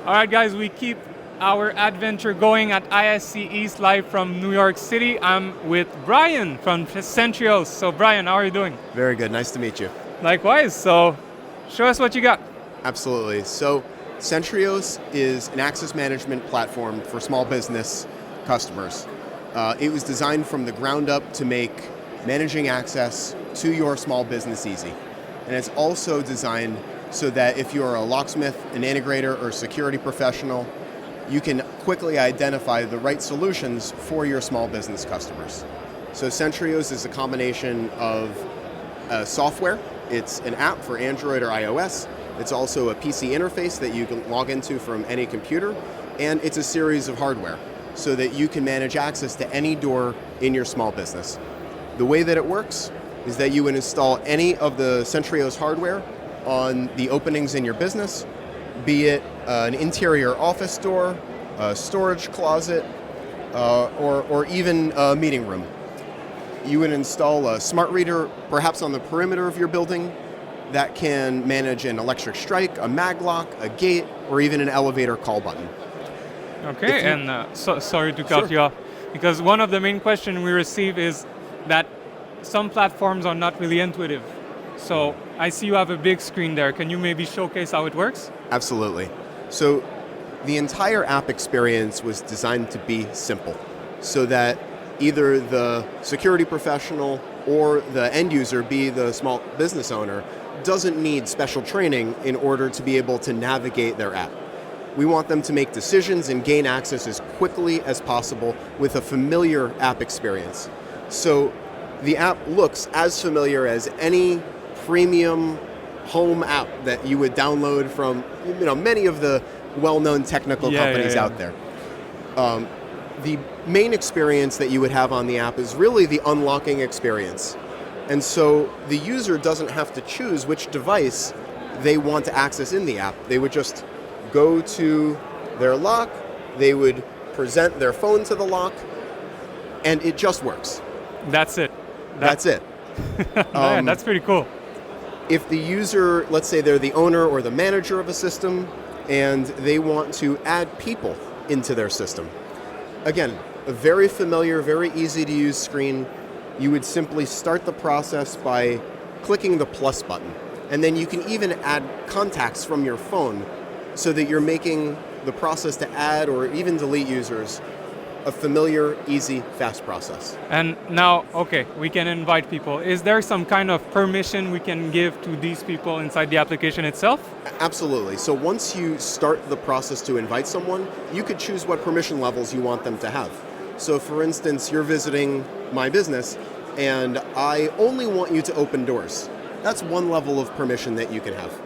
All right, guys, we keep our adventure going at ISC East live from New York City. I'm with Brian from Centrios. So Brian, how are you doing? Very good, nice to meet you. Likewise, so show us what you got. Absolutely. So Centrios is an access management platform for small business customers. It was designed from the ground up to make managing access to your small business easy. And it's also designed so that if you're a locksmith, an integrator, or security professional, you can quickly identify the right solutions for your small business customers. So Centrios is a combination of software. It's an app for Android or iOS. It's also a PC interface that you can log into from any computer. And it's a series of hardware so that you can manage access to any door in your small business. The way that it works is that you would install any of the Centrios hardware on the openings in your business, be it an interior office door, a storage closet, or even a meeting room. You would install a smart reader perhaps on the perimeter of your building that can manage an electric strike, a mag lock, a gate, or even an elevator call button. Okay, sorry to cut you off, because one of the main questions we receive is that some platforms are not really intuitive. So I see you have a big screen there. Can you maybe showcase how it works? Absolutely. So the entire app experience was designed to be simple so that either the security professional or the end user, be the small business owner, doesn't need special training in order to be able to navigate their app. We want them to make decisions and gain access as quickly as possible with a familiar app experience. So the app looks as familiar as any premium home app that you would download from many of the well-known technical companies out there. The main experience that you would have on the app is really the unlocking experience. And so the user doesn't have to choose which device they want to access in the app. They would just go to their lock, they would present their phone to the lock, and it just works. That's it. That's it. Man, that's pretty cool. If the user, let's say they're the owner or the manager of a system, and they want to add people into their system. Again, a very familiar, very easy to use screen. You would simply start the process by clicking the plus button. And then you can even add contacts from your phone so that you're making the process to add or even delete users a familiar, easy, fast process. And now, okay, we can invite people. Is there some kind of permission we can give to these people inside the application itself? Absolutely. So once you start the process to invite someone, you could choose what permission levels you want them to have. So for instance, you're visiting my business and I only want you to open doors. That's one level of permission that you can have.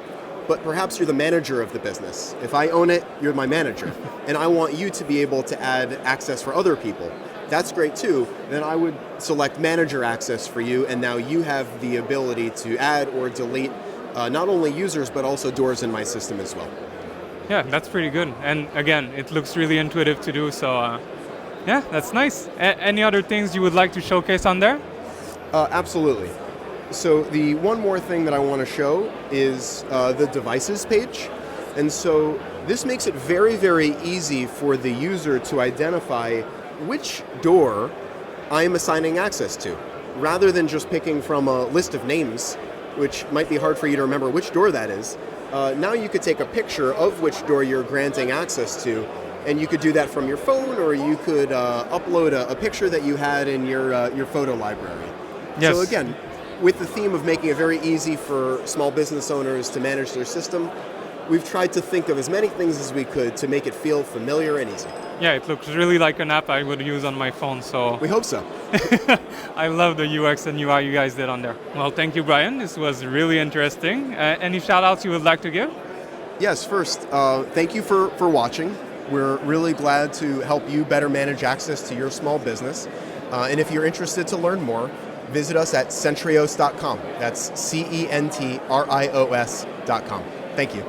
But perhaps you're the manager of the business. If I own it, you're my manager. And I want you to be able to add access for other people. That's great too. Then I would select manager access for you, and now you have the ability to add or delete not only users, but also doors in my system as well. Yeah, that's pretty good. And again, it looks really intuitive to do, so yeah, that's nice. Any other things you would like to showcase on there? Absolutely. So the one more thing that I want to show is the devices page. And so this makes it very, very easy for the user to identify which door I'm assigning access to, rather than just picking from a list of names, which might be hard for you to remember which door that is. Now you could take a picture of which door you're granting access to, and you could do that from your phone, or you could upload a picture that you had in your photo library. Yes. So again, with the theme of making it very easy for small business owners to manage their system, we've tried to think of as many things as we could to make it feel familiar and easy. Yeah, it looks really like an app I would use on my phone, so... We hope so. I love the UX and UI you guys did on there. Well, thank you, Brian. This was really interesting. Any shout-outs you would like to give? Yes, first, thank you for watching. We're really glad to help you better manage access to your small business. And if you're interested to learn more, visit us at centrios.com. That's CENTRIOS.com. Thank you.